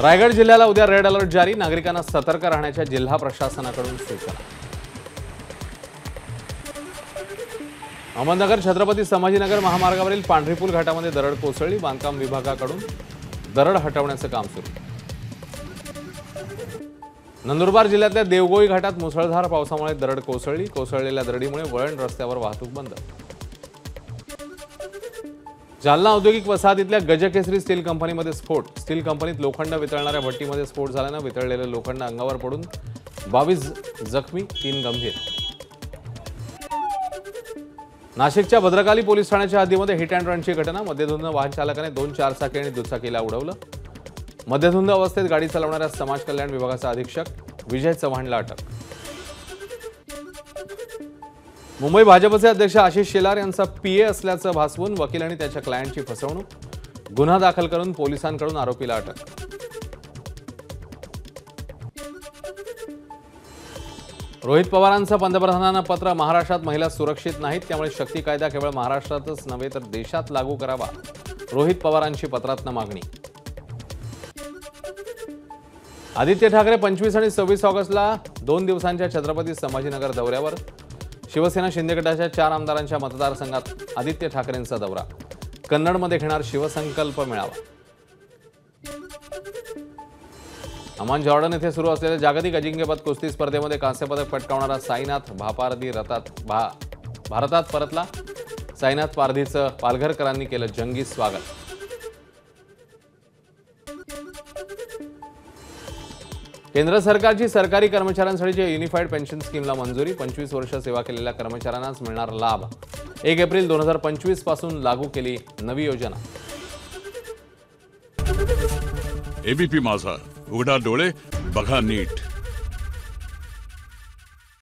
रायगड जिल्ह्याला उद्या red alert जारी, नागरिकांना सतर्क राहण्याच्या जिल्हा प्रशासनाकडून सूचना। अहमदनगर छत्रपती संभाजीनगर महामार्गावरील पांढरीपूल घाटामध्ये दरड कोसळली, बांधकाम विभागाकडून दरड हटवण्याचं काम सुरू। नंदुरबार जिल्ह्यातल्या देवगोई घाटात मुसळधार पावसामुळे दरड कोसळली, कोसळलेल्या दरडीमुळे वळण रस्त्यावर वाहतूक बंद। जालना औद्योगिक वसाहतीतल्या गजकेसरी स्टील कंपनीमध्ये स्फोट, स्टील कंपनीत लोखंड वितळणाऱ्या भट्टीमध्ये स्फोट झाल्यानं वितळलेलं लोखंड अंगावर पडून 22 जखमी, 3 गंभीर। नाशिकच्या भद्रकाली पोलीस ठाण्याच्या हद्दीमध्ये हिट अँड रनची घटना, मद्यधुंद वाहन चालकाने 2 चारचाकी आणि दुचाकीला उडवलं। मद्यधुंद अवस्थेत गाडी चालवणाऱ्या समाज कल्याण विभागाचा अधीक्षक विजय चव्हाणला अटक। मुंबई भाजपचे अध्यक्ष आशिष शेलार यांचा पीए असल्याचं भासवून वकील आणि त्याच्या क्लायंटची फसवणूक, गुन्हा दाखल करून पोलिसांकडून आरोपीला अटक। रोहित पवारांचं पंतप्रधानांना पत्र, महाराष्ट्रात महिला सुरक्षित नाहीत, त्यामुळे शक्ती कायदा केवळ महाराष्ट्रातच नव्हे तर देशात लागू करावा, रोहित पवारांची पत्रातनं मागणी। आदित्य ठाकरे 25 आणि 26 ऑगस्टला 2 दिवसांच्या छत्रपती संभाजीनगर दौऱ्यावर, शिवसेना शिंदे गटाच्या 4 आमदारांच्या मतदारसंघात आदित्य ठाकरेंचा दौरा, कन्नडमध्ये घेणार शिवसंकल्प मेळावा। अमान जॉर्डन येथे सुरू असलेल्या जागतिक अजिंक्यपद कुस्ती स्पर्धेमध्ये कांस्यपदक पटकावणारा साईनाथ भापारधी भारतात परतला, साईनाथ पारधीचं पालघरकरांनी केलं जंगी स्वागत। केंद्र सरकारची सरकारी कर्मचाऱ्यांसाठीच्या युनिफाईड पेन्शन स्कीमला मंजुरी, 25 वर्ष सेवा केलेल्या कर्मचाऱ्यांनाच मिळणार लाभ, 1 एप्रिल 2025 पासून लागू केली नवी योजना। एबीपी माझा, उघडा डोळे बघा नीट।